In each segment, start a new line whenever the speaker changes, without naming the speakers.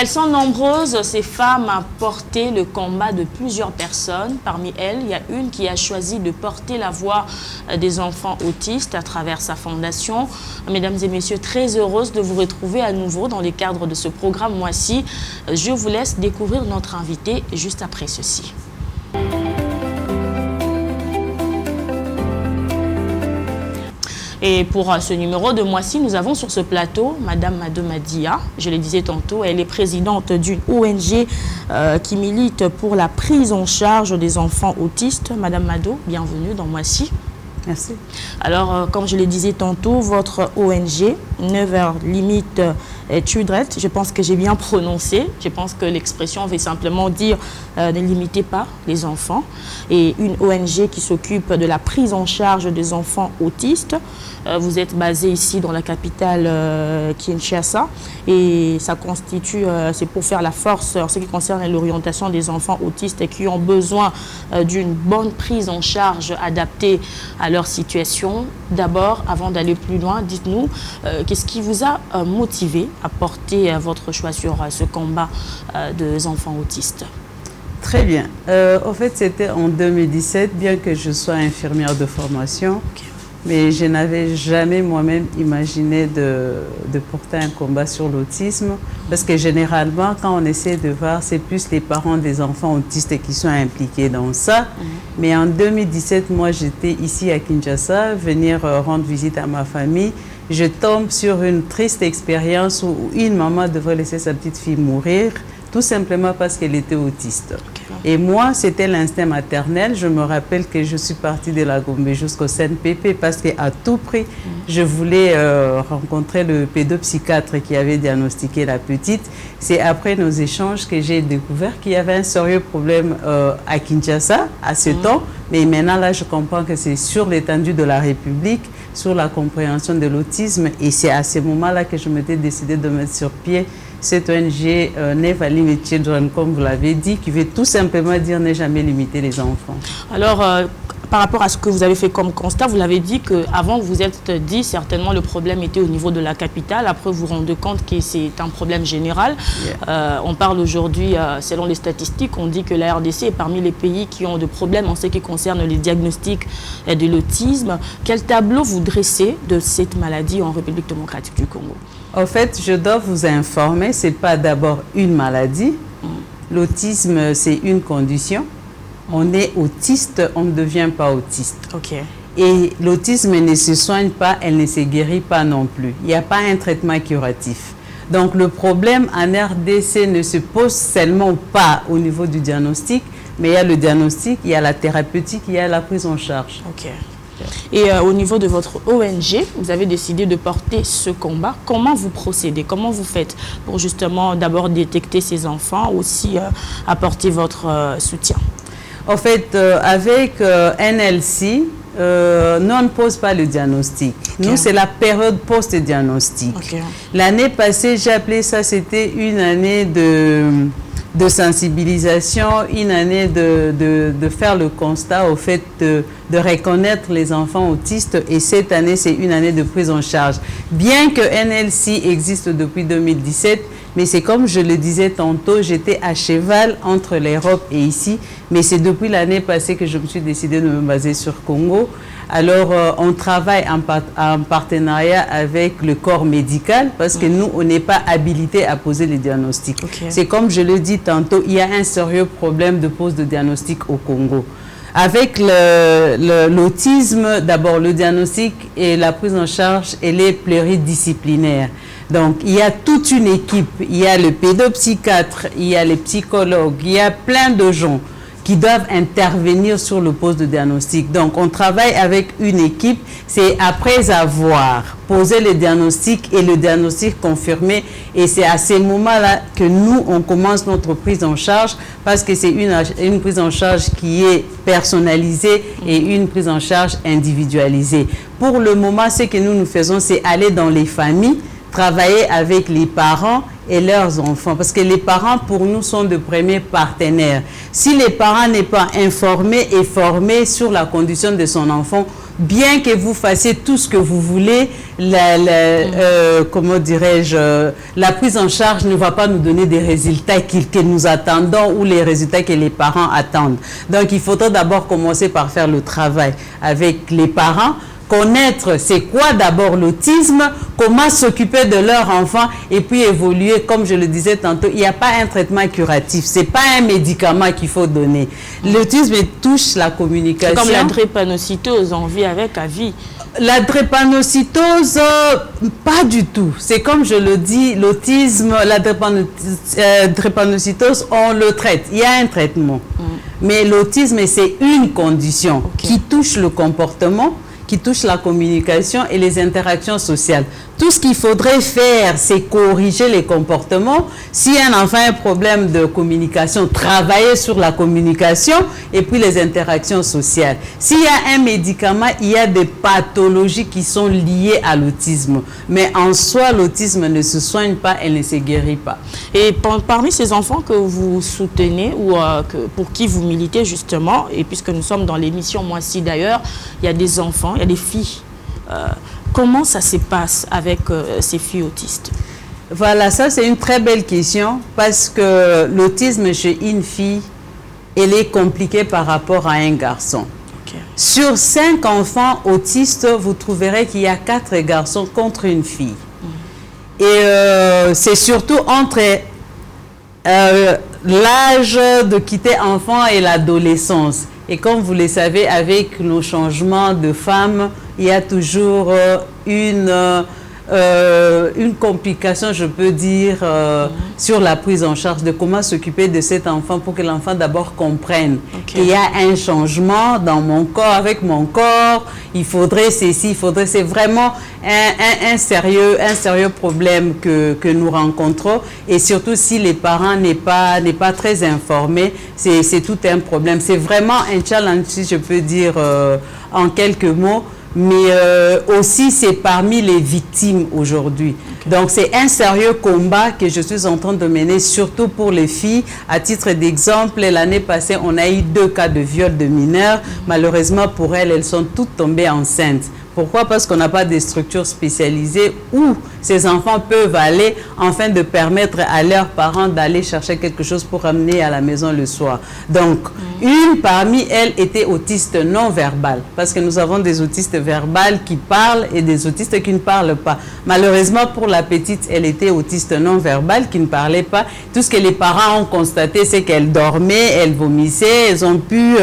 Elles sont nombreuses, ces femmes, à porter le combat de plusieurs personnes. Parmi elles, il y a une qui a choisi de porter la voix des enfants autistes à travers sa fondation. Mesdames et messieurs, très heureuse de vous retrouver à nouveau dans le cadre de ce programme Moi-ci. Je vous laisse découvrir notre invité juste après ceci. Et pour ce numéro de Moi-ci, nous avons sur ce plateau Madame Mado Madia. Je le disais tantôt, elle est présidente d'une ONG qui milite pour la prise en charge des enfants autistes. Madame Mado, bienvenue dans Moi-ci.
Merci.
Alors, comme je le disais tantôt, votre ONG, Never Limit Children, je pense que j'ai bien prononcé. Je pense que l'expression veut simplement dire ne limitez pas les enfants. Et une ONG qui s'occupe de la prise en charge des enfants autistes. Vous êtes basé ici dans la capitale Kinshasa. Et ça constitue, c'est pour faire la force en ce qui concerne l'orientation des enfants autistes qui ont besoin d'une bonne prise en charge adaptée à leur situation. D'abord, avant d'aller plus loin, dites-nous, qu'est-ce qui vous a motivé à porter votre choix sur ce combat des enfants autistes?
Très bien. En fait, c'était en 2017, bien que je sois infirmière de formation, mais je n'avais jamais moi-même imaginé de porter un combat sur l'autisme, parce que généralement, quand on essaie de voir, c'est plus les parents des enfants autistes qui sont impliqués dans ça. Mais en 2017, moi, j'étais ici à Kinshasa, venir rendre visite à ma famille. Je tombe sur une triste expérience où une maman devrait laisser sa petite fille mourir, tout simplement parce qu'elle était autiste. Et moi, c'était l'instinct maternel. Je me rappelle que je suis partie de la Gombe jusqu'au CNPP parce qu'à tout prix, je voulais rencontrer le pédopsychiatre qui avait diagnostiqué la petite. C'est après nos échanges que j'ai découvert qu'il y avait un sérieux problème à Kinshasa, à ce temps. Mais maintenant, là, je comprends que c'est sur l'étendue de la République, sur la compréhension de l'autisme. Et c'est à ce moment-là que je m'étais décidé de mettre sur pied cette ONG Never Limit Children, comme vous l'avez dit, qui veut tout simplement dire ne jamais limiter les enfants.
Alors, par rapport à ce que vous avez fait comme constat, vous l'avez dit qu'avant, vous vous êtes dit certainement le problème était au niveau de la capitale. Après, vous vous rendez compte que c'est un problème général. On parle aujourd'hui, selon les statistiques, on dit que la RDC est parmi les pays qui ont des problèmes en ce qui concerne les diagnostics de l'autisme. Quel tableau vous dressez de cette maladie en République démocratique du Congo?
En fait, je dois vous informer, ce n'est pas d'abord une maladie. L'autisme, c'est une condition. On est autiste, on ne devient pas autiste. Et l'autisme ne se soigne pas, elle ne se guérit pas non plus. Il n'y a pas un traitement curatif. Donc le problème en RDC ne se pose seulement pas au niveau du diagnostic, mais il y a le diagnostic, il y a la thérapeutique, il y a la prise en charge.
Et au niveau de votre ONG, vous avez décidé de porter ce combat. Comment vous procédez? Comment vous faites pour justement d'abord détecter ces enfants, aussi apporter votre soutien?
En fait, avec NLC, nous, on ne pose pas le diagnostic. Nous, c'est la période post-diagnostic. L'année passée, j'ai appelé ça, c'était une année de sensibilisation, une année de faire le constat au fait de reconnaître les enfants autistes, et cette année c'est une année de prise en charge. Bien que NLC existe depuis 2017, mais c'est comme je le disais tantôt, j'étais à cheval entre l'Europe et ici, mais c'est depuis l'année passée que je me suis décidée de me baser sur Congo. Alors, on travaille en partenariat avec le corps médical parce que nous, on n'est pas habilité à poser les diagnostics. C'est comme je le dis tantôt, il y a un sérieux problème de pose de diagnostic au Congo. Avec l'autisme, d'abord, le diagnostic et la prise en charge, elle est pluridisciplinaire. Donc, il y a toute une équipe, il y a le pédopsychiatre, il y a les psychologues, il y a plein de gens qui doivent intervenir sur le poste de diagnostic. Donc, on travaille avec une équipe. C'est après avoir posé le diagnostic et le diagnostic confirmé. Et c'est à ces moments-là que nous, on commence notre prise en charge parce que c'est une prise en charge qui est personnalisée et une prise en charge individualisée. Pour le moment, ce que nous faisons, c'est aller dans les familles, travailler avec les parents et leurs enfants, parce que les parents pour nous sont de premiers partenaires. Si les parents n'est pas informés et formés sur la condition de son enfant, bien que vous fassiez tout ce que vous voulez, comment dirais-je, la prise en charge ne va pas nous donner des résultats que nous attendons ou les résultats que les parents attendent. Donc il faudra d'abord commencer par faire le travail avec les parents, connaître c'est quoi d'abord l'autisme, comment s'occuper de leur enfant et puis évoluer. Comme je le disais tantôt, il n'y a pas un traitement curatif, c'est pas un médicament qu'il faut donner. L'autisme touche la communication.
C'est comme la drépanocytose, on vit avec à vie.
La drépanocytose, pas du tout. C'est comme je le dis, l'autisme, la drépanocytose, on le traite. Il y a un traitement. Mais l'autisme, c'est une condition qui touche le comportement, qui touche la communication et les interactions sociales. Tout ce qu'il faudrait faire, c'est corriger les comportements. Si un enfant a un problème de communication, travailler sur la communication et puis les interactions sociales. S'il y a un médicament, il y a des pathologies qui sont liées à l'autisme. Mais en soi, l'autisme ne se soigne pas, elle ne se guérit pas.
Et parmi ces enfants que vous soutenez ou pour qui vous militez justement, et puisque nous sommes dans l'émission Moi-ci d'ailleurs, il y a des enfants, il y a des filles. Comment ça se passe avec ces filles autistes?
Voilà, ça c'est une très belle question parce que l'autisme chez une fille, elle est compliquée par rapport à un garçon. Sur 5 enfants autistes, vous trouverez qu'il y a 4 garçons contre une fille. Et c'est surtout entre l'âge de quitter enfant et l'adolescence. Et comme vous le savez, avec nos changements de femmes, il y a toujours une complication, je peux dire, sur la prise en charge de comment s'occuper de cet enfant pour que l'enfant d'abord comprenne qu'il y a un changement dans mon corps, avec mon corps, il faudrait ceci, il faudrait... C'est vraiment un sérieux problème que nous rencontrons et surtout si les parents n'est pas très informés, c'est tout un problème. C'est vraiment un challenge, si je peux dire en quelques mots. Mais aussi c'est parmi les victimes aujourd'hui. Donc c'est un sérieux combat que je suis en train de mener, surtout pour les filles. À titre d'exemple, l'année passée, on a eu 2 cas de viol de mineurs. Malheureusement pour elles, elles sont toutes tombées enceintes. Pourquoi? Parce qu'on n'a pas de structures spécialisées où ces enfants peuvent aller afin de permettre à leurs parents d'aller chercher quelque chose pour ramener à la maison le soir. Donc, une parmi elles était autiste non verbal parce que nous avons des autistes verbales qui parlent et des autistes qui ne parlent pas. Malheureusement, pour la petite, elle était autiste non verbal qui ne parlait pas. Tout ce que les parents ont constaté, c'est qu'elle dormait, elle vomissait, elles ont pu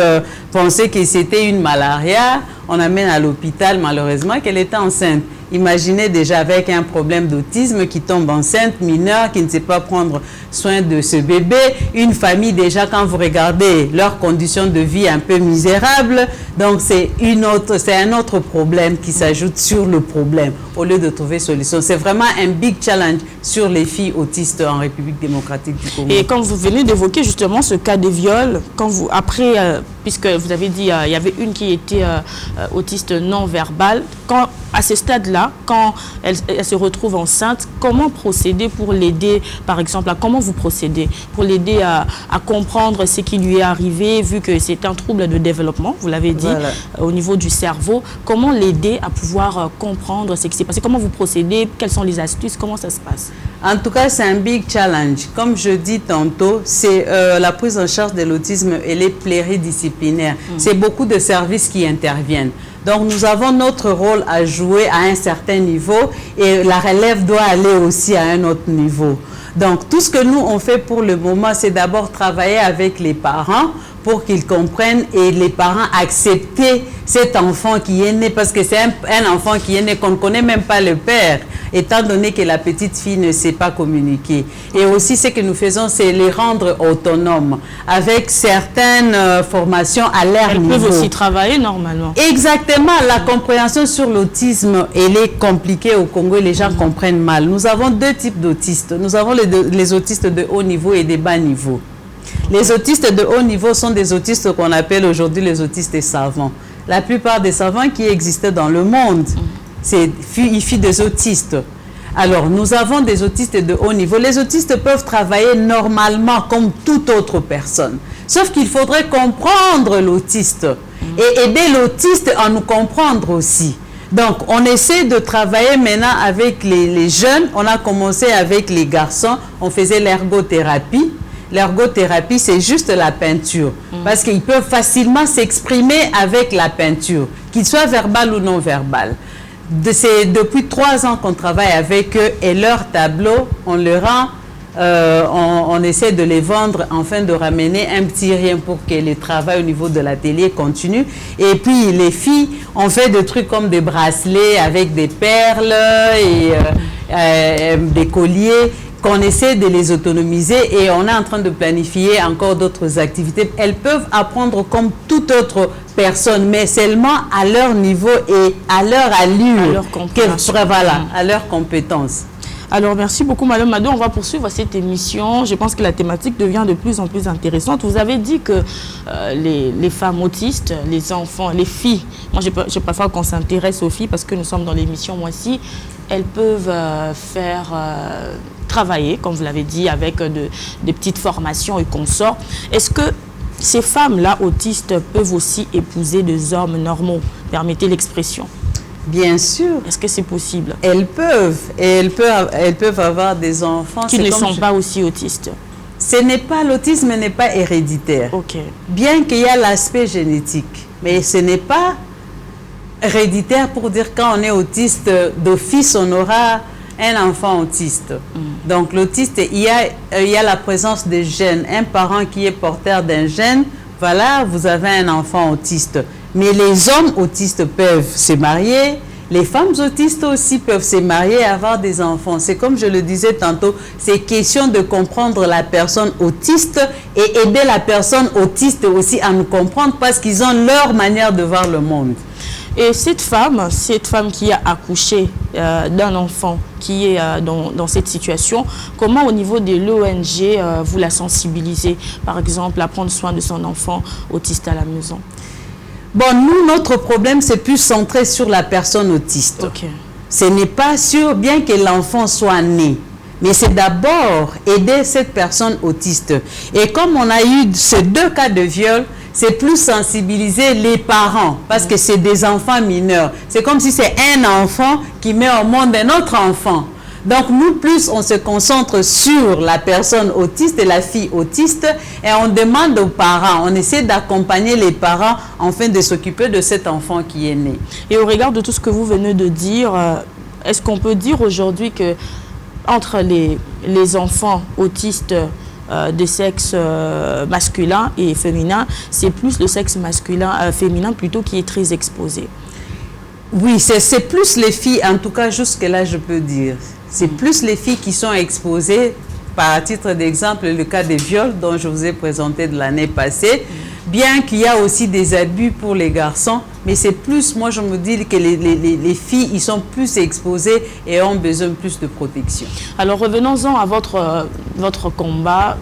penser que c'était une malaria. On amène à l'hôpital, malheureusement, qu'elle était enceinte. Imaginez déjà avec un problème d'autisme qui tombe enceinte, mineure, qui ne sait pas prendre soin de ce bébé. Une famille déjà, quand vous regardez leurs conditions de vie un peu misérables, donc c'est un autre problème qui s'ajoute sur le problème au lieu de trouver solution. C'est vraiment un big challenge sur les filles autistes en République démocratique du Congo.
Et quand vous venez d'évoquer justement ce cas de viol, puisque vous avez dit il y avait une qui était autiste non verbale, à ce stade-là, quand elle se retrouve enceinte, comment procéder pour l'aider, par exemple, comment vous procédez pour l'aider à comprendre ce qui lui est arrivé, vu que c'est un trouble de développement, vous l'avez dit, au niveau du cerveau, comment l'aider à pouvoir comprendre ce qui s'est passé, comment vous procédez, quelles sont les astuces, comment ça se passe?
En tout cas, c'est un big challenge. Comme je dis tantôt, c'est la prise en charge de l'autisme, elle est pluridisciplinaire. C'est beaucoup de services qui interviennent. Donc, nous avons notre rôle à jouer à un certain niveau et la relève doit aller aussi à un autre niveau. Donc, tout ce que nous, on fait pour le moment, c'est d'abord travailler avec les parents pour qu'ils comprennent et les parents accepter cet enfant qui est né, parce que c'est un enfant qui est né, qu'on ne connaît même pas le père, étant donné que la petite fille ne sait pas communiquer. Et aussi, ce que nous faisons, c'est les rendre autonomes, avec certaines formations à leur niveau.
Elles peuvent aussi travailler normalement.
Exactement, la compréhension sur l'autisme, elle est compliquée au Congo et les gens comprennent mal. Nous avons 2 types d'autistes. Nous avons les autistes de haut niveau et des bas niveaux. Les autistes de haut niveau sont des autistes qu'on appelle aujourd'hui les autistes savants. La plupart des savants qui existent dans le monde, c'est issus des autistes. Alors, nous avons des autistes de haut niveau. Les autistes peuvent travailler normalement comme toute autre personne. Sauf qu'il faudrait comprendre l'autiste et aider l'autiste à nous comprendre aussi. Donc, on essaie de travailler maintenant avec les jeunes. On a commencé avec les garçons. On faisait l'ergothérapie. L'ergothérapie, c'est juste la peinture. Parce qu'ils peuvent facilement s'exprimer avec la peinture, qu'il soit verbal ou non verbal. C'est depuis 3 ans qu'on travaille avec eux et leurs tableaux, on les rend, on essaie de les vendre afin de ramener un petit rien pour que le travail au niveau de l'atelier continue. Et puis les filles, on fait des trucs comme des bracelets avec des perles et des colliers, qu'on essaie de les autonomiser et on est en train de planifier encore d'autres activités. Elles peuvent apprendre comme toute autre personne, mais seulement à leur niveau et à leur allure, à leur compétence.
Alors, merci beaucoup, Madame Mado. On va poursuivre cette émission. Je pense que la thématique devient de plus en plus intéressante. Vous avez dit que les femmes autistes, les enfants, les filles, moi je préfère qu'on s'intéresse aux filles parce que nous sommes dans l'émission moi aussi, elles peuvent travailler, comme vous l'avez dit, avec des petites formations et consorts. Est-ce que ces femmes-là, autistes, peuvent aussi épouser des hommes normaux? Permettez l'expression.
Bien sûr.
Est-ce que c'est possible?
Elles peuvent. Et elles peuvent avoir des enfants
qui ne sont pas aussi autistes.
Ce n'est pas, l'autisme n'est pas héréditaire.
Okay.
Bien qu'il y ait l'aspect génétique. Mais ce n'est pas héréditaire pour dire quand on est autiste, d'office, on aura un enfant autiste. Donc l'autiste, il y a la présence de gènes. Un parent qui est porteur d'un gène, voilà, vous avez un enfant autiste. Mais les hommes autistes peuvent se marier, les femmes autistes aussi peuvent se marier et avoir des enfants. C'est comme je le disais tantôt, c'est question de comprendre la personne autiste et aider la personne autiste aussi à nous comprendre parce qu'ils ont leur manière de voir le monde.
Et cette femme qui a accouché d'un enfant qui est dans cette situation, comment au niveau de l'ONG vous la sensibilisez, par exemple, à prendre soin de son enfant autiste à la maison?
Bon, nous, notre problème, c'est plus centré sur la personne autiste.
Okay.
Ce n'est pas sûr, bien que l'enfant soit né, mais c'est d'abord aider cette personne autiste. Et comme on a eu ces 2 cas de viol, c'est plus sensibiliser les parents, parce que c'est des enfants mineurs. C'est comme si c'est un enfant qui met au monde un autre enfant. Donc, nous, plus on se concentre sur la personne autiste et la fille autiste, et on demande aux parents, on essaie d'accompagner les parents afin de s'occuper de cet enfant qui est né.
Et au regard de tout ce que vous venez de dire, est-ce qu'on peut dire aujourd'hui que entre les enfants autistes de sexe masculin et féminin, c'est plus le sexe masculin, féminin plutôt qui est très exposé?
Oui, c'est plus les filles, en tout cas jusque-là je peux dire. C'est plus les filles qui sont exposées, par titre d'exemple, le cas des viols dont je vous ai présenté de l'année passée, bien qu'il y a aussi des abus pour les garçons, mais c'est plus, moi je me dis que les filles, ils sont plus exposées et ont besoin plus de protection.
Alors revenons-en à votre combat,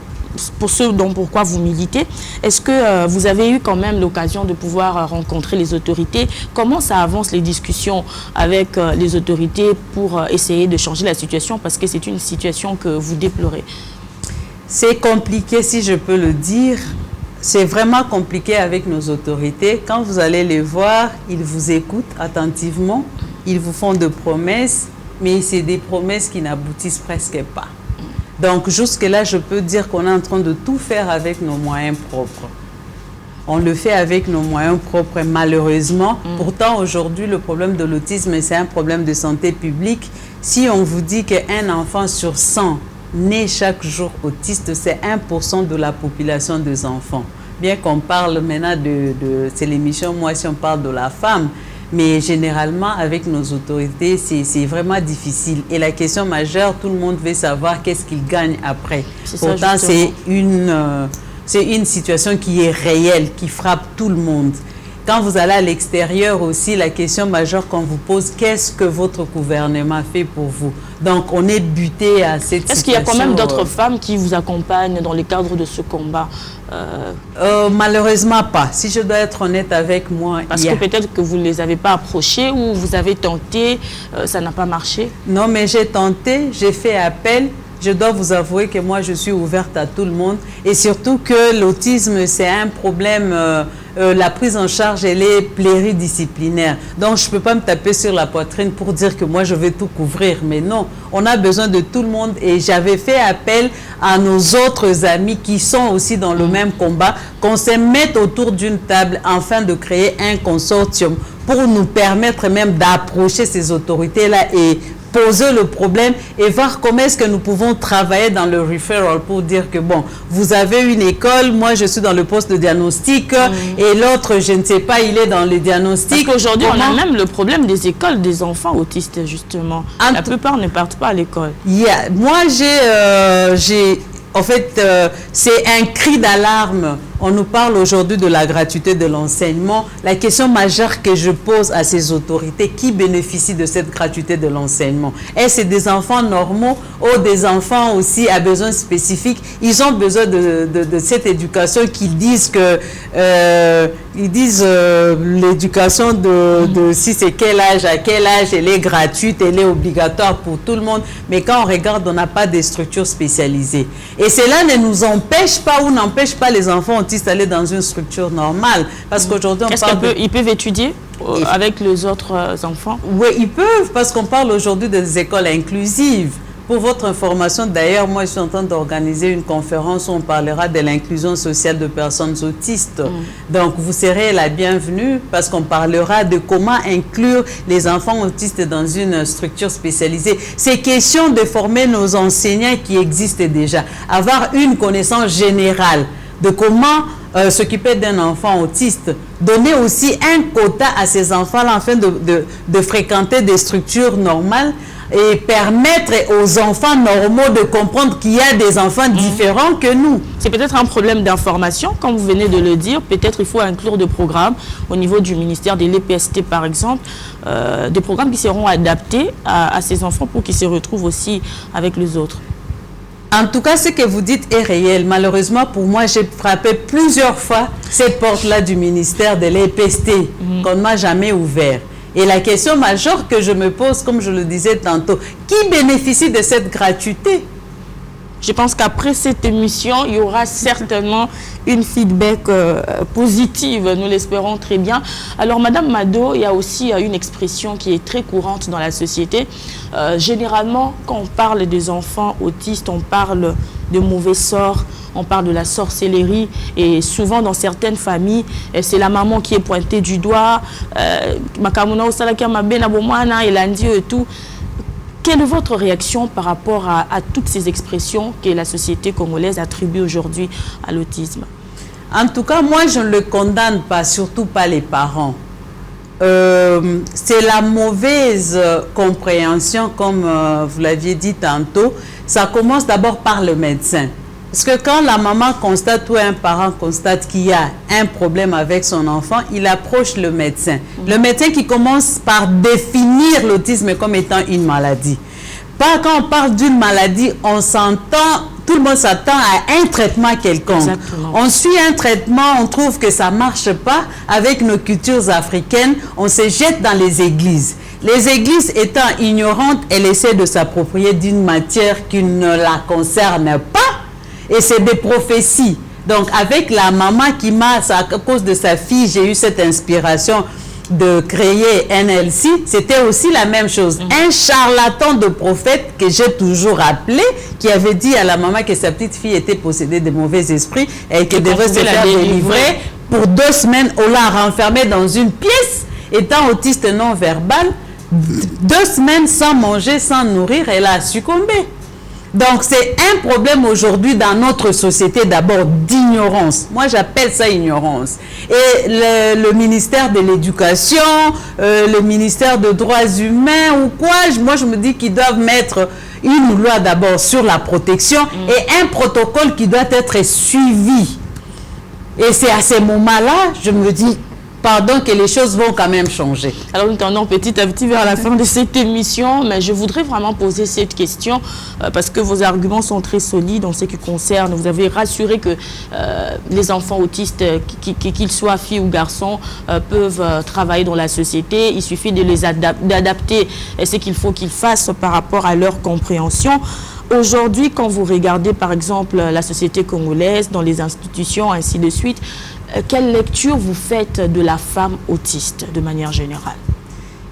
pour ce dont pourquoi vous militez. Est-ce que vous avez eu quand même l'occasion de pouvoir rencontrer les autorités? Comment ça avance les discussions avec les autorités pour essayer de changer la situation? Parce que c'est une situation que vous déplorez.
C'est compliqué, si je peux le dire. C'est vraiment compliqué avec nos autorités. Quand vous allez les voir, ils vous écoutent attentivement. Ils vous font de promesses, mais c'est des promesses qui n'aboutissent presque pas. Donc, jusque-là, je peux dire qu'on est en train de tout faire avec nos moyens propres. On le fait avec nos moyens propres, malheureusement. Pourtant, aujourd'hui, le problème de l'autisme, c'est un problème de santé publique. Si on vous dit qu'un enfant sur 100 naît chaque jour autiste, c'est 1% de la population des enfants. Bien qu'on parle maintenant c'est l'émission, moi, si on parle de la femme, mais généralement, avec nos autorités, c'est vraiment difficile. Et la question majeure, tout le monde veut savoir qu'est-ce qu'ils gagnent après. Pourtant, c'est une situation qui est réelle, qui frappe tout le monde. Quand vous allez à l'extérieur aussi, la question majeure qu'on vous pose, qu'est-ce que votre gouvernement fait pour vous? Donc, on est buté à cette situation.
Est-ce qu'il y a quand même d'autres femmes qui vous accompagnent dans le cadre de ce combat?
Malheureusement pas. Si je dois être honnête avec moi,
parce que peut-être que vous ne les avez pas approchées ou vous avez tenté, ça n'a pas marché.
Non, mais j'ai tenté, j'ai fait appel. Je dois vous avouer que moi, je suis ouverte à tout le monde. Et surtout que l'autisme, c'est un problème, la prise en charge, elle est pluridisciplinaire. Donc, je ne peux pas me taper sur la poitrine pour dire que moi, je vais tout couvrir. Mais non, on a besoin de tout le monde. Et j'avais fait appel à nos autres amis qui sont aussi dans le même combat, qu'on se mette autour d'une table afin de créer un consortium pour nous permettre même d'approcher ces autorités-là et poser le problème et voir comment est-ce que nous pouvons travailler dans le referral pour dire que bon, vous avez une école, moi je suis dans le poste de diagnostic et l'autre, je ne sais pas, il est dans le diagnostic.
Parce qu'aujourd'hui, on a même le problème des écoles des enfants autistes, justement. La plupart ne partent pas à l'école.
Moi, j'ai en fait, c'est un cri d'alarme. On nous parle aujourd'hui de la gratuité de l'enseignement. La question majeure que je pose à ces autorités, qui bénéficient de cette gratuité de l'enseignement? Est-ce des enfants normaux ou des enfants aussi à besoins spécifiques? Ils ont besoin de cette éducation qui disent que l'éducation de si c'est quel âge, à quel âge, elle est gratuite, elle est obligatoire pour tout le monde. Mais quand on regarde, on n'a pas de structures spécialisées. Et cela ne nous empêche pas ou n'empêche pas les enfants autistes d'aller dans une structure normale. Parce qu'aujourd'hui, on parle
ils peuvent étudier avec les autres enfants?
Oui, ils peuvent, parce qu'on parle aujourd'hui des écoles inclusives. Pour votre information, d'ailleurs, moi, je suis en train d'organiser une conférence où on parlera de l'inclusion sociale de personnes autistes. Donc, vous serez la bienvenue parce qu'on parlera de comment inclure les enfants autistes dans une structure spécialisée. C'est question de former nos enseignants qui existent déjà, avoir une connaissance générale de comment s'occuper d'un enfant autiste, donner aussi un quota à ces enfants-là afin de fréquenter des structures normales et permettre aux enfants normaux de comprendre qu'il y a des enfants différents que nous.
C'est peut-être un problème d'information, comme vous venez de le dire. Peut-être il faut inclure des programmes au niveau du ministère de l'EPST, par exemple, des programmes qui seront adaptés à ces enfants pour qu'ils se retrouvent aussi avec les autres.
En tout cas, ce que vous dites est réel. Malheureusement, pour moi, j'ai frappé plusieurs fois cette porte-là du ministère de l'EPST qu'on ne m'a jamais ouvert. Et la question majeure que je me pose, comme je le disais tantôt, qui bénéficie de cette gratuité?
Je pense qu'après cette émission, il y aura certainement une feedback positive, nous l'espérons très bien. Alors, Madame Mado, il y a aussi une expression qui est très courante dans la société. Généralement, quand on parle des enfants autistes, on parle de mauvais sorts, on parle de la sorcellerie et souvent dans certaines familles, c'est la maman qui est pointée du doigt, et tout. Quelle est votre réaction par rapport à toutes ces expressions que la société congolaise attribue aujourd'hui à l'autisme?
En tout cas, moi, je ne le condamne pas, surtout pas les parents. C'est la mauvaise compréhension, comme vous l'aviez dit tantôt. Ça commence d'abord par le médecin. Parce que quand la maman constate ou un parent constate qu'il y a un problème avec son enfant, il approche le médecin. Le médecin qui commence par définir l'autisme comme étant une maladie. Pas quand on parle d'une maladie, on s'entend, tout le monde s'attend à un traitement quelconque.
Exactement.
On suit un traitement, on trouve que ça ne marche pas avec nos cultures africaines, on se jette dans les églises. Les églises étant ignorantes, elles essaient de s'approprier d'une matière qui ne la concerne pas. Et c'est des prophéties. Donc, avec la maman qui m'a, à cause de sa fille, j'ai eu cette inspiration de créer NLC. C'était aussi la même chose. Un charlatan de prophète que j'ai toujours appelé, qui avait dit à la maman que sa petite fille était possédée de mauvais esprits et qu'elle devait se faire délivrer. Pour 2 semaines, on l'a renfermée dans une pièce, étant autiste non verbal. 2 semaines sans manger, sans nourrir, elle a succombé. Donc, c'est un problème aujourd'hui dans notre société, d'abord d'ignorance. Moi, j'appelle ça ignorance. Et le ministère de l'Éducation, le ministère des Droits humains ou quoi, moi, je me dis qu'ils doivent mettre une loi d'abord sur la protection et un protocole qui doit être suivi. Et c'est à ces moments-là, je me dis, pardon, que les choses vont quand même changer.
Alors nous tendons petit à petit vers la fin de cette émission, mais je voudrais vraiment poser cette question parce que vos arguments sont très solides en ce qui concerne. Vous avez rassuré que les enfants autistes, qu'ils soient filles ou garçons, peuvent travailler dans la société. Il suffit de les d'adapter ce qu'il faut qu'ils fassent par rapport à leur compréhension. Aujourd'hui, quand vous regardez par exemple la société congolaise, dans les institutions, ainsi de suite, quelle lecture vous faites de la femme autiste de manière générale?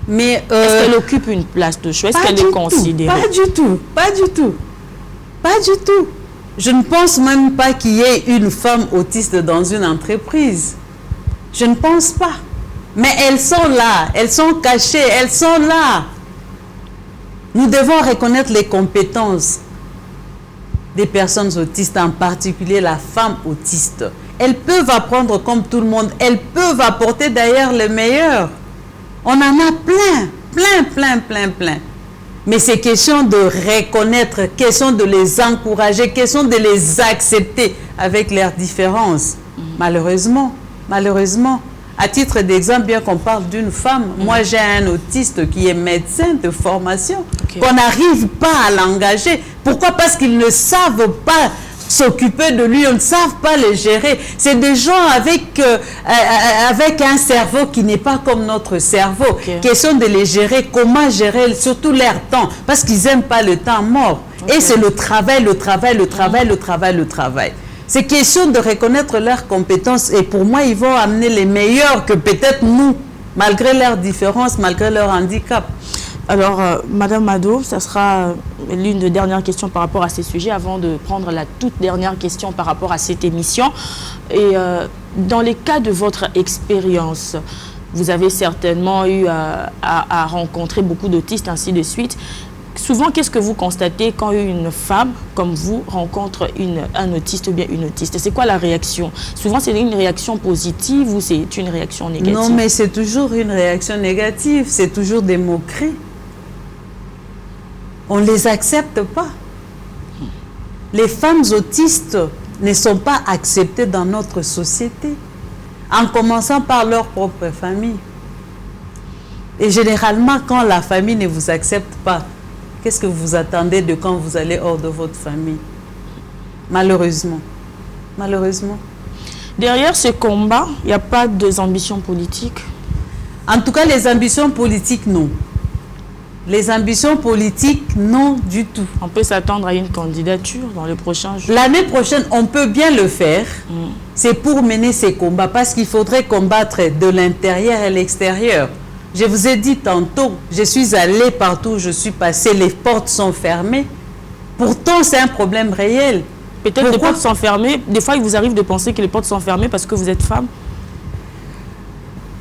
Mais est-ce qu'elle occupe une place de choix? Est-ce qu'elle est considérée?
Pas du tout, pas du tout, pas du tout. Je ne pense même pas qu'il y ait une femme autiste dans une entreprise. Je ne pense pas. Mais elles sont là, elles sont cachées, elles sont là. Nous devons reconnaître les compétences des personnes autistes, en particulier la femme autiste. Elles peuvent apprendre comme tout le monde. Elles peuvent apporter d'ailleurs le meilleur. On en a plein. Mais c'est question de reconnaître, question de les encourager, question de les accepter avec leurs différences. Malheureusement. À titre d'exemple, bien qu'on parle d'une femme, moi j'ai un autiste qui est médecin de formation, qu'on n'arrive pas à l'engager. Pourquoi? Parce qu'ils ne savent pas s'occuper de lui, on ne savent pas le gérer. C'est des gens avec un cerveau qui n'est pas comme notre cerveau. Question de les gérer, comment gérer surtout leur temps, parce qu'ils n'aiment pas le temps mort. Et c'est le travail. C'est question de reconnaître leurs compétences et pour moi, ils vont amener les meilleurs que peut-être nous, malgré leurs différences, malgré leur handicap.
Alors, Madame Mado, ça sera l'une des dernières questions par rapport à ces sujets avant de prendre la toute dernière question par rapport à cette émission. Et dans les cas de votre expérience, vous avez certainement eu à rencontrer beaucoup d'autistes, ainsi de suite. Souvent, qu'est-ce que vous constatez quand une femme comme vous rencontre un autiste ou bien une autiste? C'est quoi la réaction? Souvent, c'est une réaction positive ou c'est une réaction négative?
Non, mais c'est toujours une réaction négative. C'est toujours des moqueries. On ne les accepte pas. Les femmes autistes ne sont pas acceptées dans notre société, en commençant par leur propre famille. Et généralement, quand la famille ne vous accepte pas, qu'est-ce que vous attendez de quand vous allez hors de votre famille? Malheureusement.
Derrière ce combat, il n'y a pas d'ambition politique?
En tout cas, les ambitions politiques, non. Les ambitions politiques, non du tout.
On peut s'attendre à une candidature dans le prochain jour?
L'année prochaine, on peut bien le faire. C'est pour mener ces combats, parce qu'il faudrait combattre de l'intérieur et l'extérieur. Je vous ai dit tantôt, je suis allée partout où je suis passée, les portes sont fermées. Pourtant, c'est un problème réel.
Peut-être les portes sont fermées. Des fois, il vous arrive de penser que les portes sont fermées parce que vous êtes femme?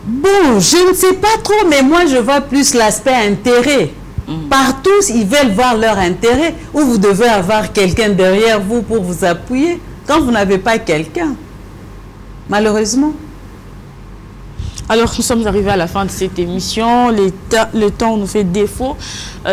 Bon, je ne sais pas trop, mais moi, je vois plus l'aspect intérêt. Partout, ils veulent voir leur intérêt, ou vous devez avoir quelqu'un derrière vous pour vous appuyer, quand vous n'avez pas quelqu'un. Malheureusement.
Alors, nous sommes arrivés à la fin de cette émission. Le temps nous fait défaut.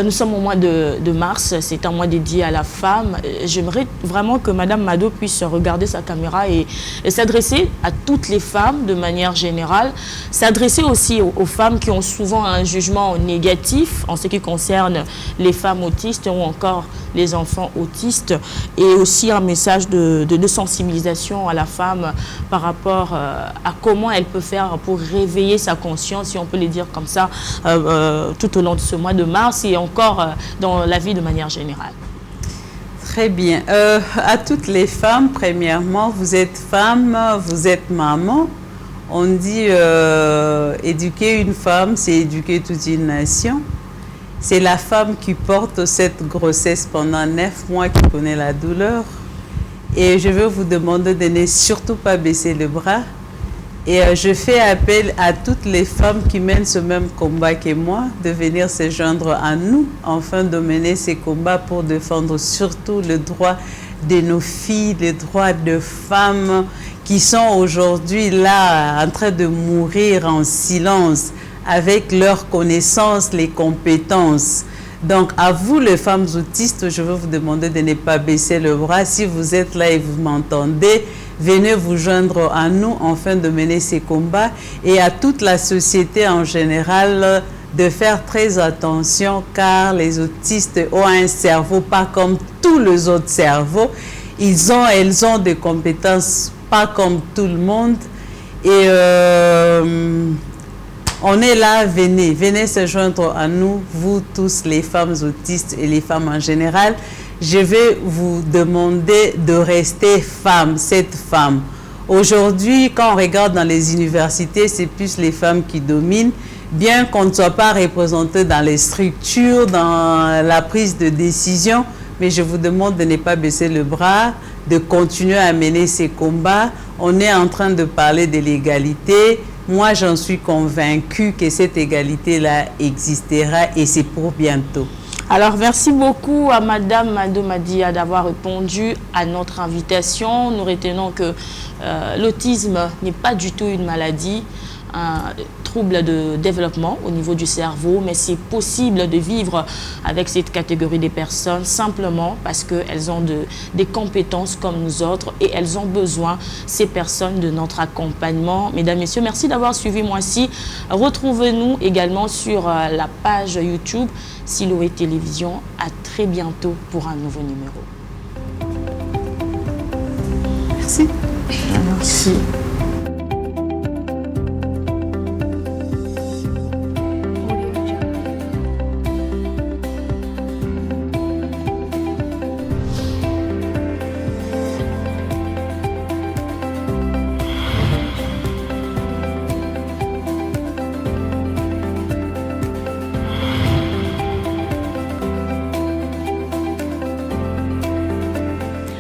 Nous sommes au mois de mars. C'est un mois dédié à la femme. J'aimerais vraiment que Madame Mado puisse regarder sa caméra et s'adresser à toutes les femmes de manière générale. S'adresser aussi aux femmes qui ont souvent un jugement négatif en ce qui concerne les femmes autistes ou encore les enfants autistes. Et aussi un message de sensibilisation à la femme par rapport à comment elle peut faire pour réveiller sa conscience, si on peut le dire comme ça, tout au long de ce mois de mars et encore dans la vie de manière générale.
Très bien. À toutes les femmes, premièrement, vous êtes femme, vous êtes maman. On dit éduquer une femme, c'est éduquer toute une nation. C'est la femme qui porte cette grossesse pendant 9 mois qui connaît la douleur. Et je veux vous demander de ne surtout pas baisser le bras. Et je fais appel à toutes les femmes qui mènent ce même combat que moi, de venir se joindre à nous, afin de mener ces combats pour défendre surtout le droit de nos filles, les droits de femmes qui sont aujourd'hui là en train de mourir en silence avec leurs connaissances, les compétences. Donc, à vous, les femmes autistes, je veux vous demander de ne pas baisser le bras. Si vous êtes là et vous m'entendez, venez vous joindre à nous afin de mener ces combats, et à toute la société en général de faire très attention, car les autistes ont un cerveau pas comme tous les autres cerveaux. Elles ont des compétences pas comme tout le monde. Et on est là, venez se joindre à nous, vous tous les femmes autistes et les femmes en général. Je vais vous demander de rester femme, cette femme. Aujourd'hui, quand on regarde dans les universités, c'est plus les femmes qui dominent. Bien qu'on ne soit pas représenté dans les structures, dans la prise de décision, mais je vous demande de ne pas baisser le bras, de continuer à mener ces combats. On est en train de parler de l'égalité. Moi, j'en suis convaincue que cette égalité-là existera, et c'est pour bientôt.
Alors, merci beaucoup à Madame Mado Madia d'avoir répondu à notre invitation. Nous retenons que l'autisme n'est pas du tout une maladie, un trouble de développement au niveau du cerveau, mais c'est possible de vivre avec cette catégorie de personnes simplement parce qu'elles ont des compétences comme nous autres, et elles ont besoin, ces personnes, de notre accompagnement. Mesdames, Messieurs, merci d'avoir suivi Moi-ci. Retrouvez-nous également sur la page YouTube Siloé Télévision. À très bientôt pour un nouveau numéro.
Merci.
Merci.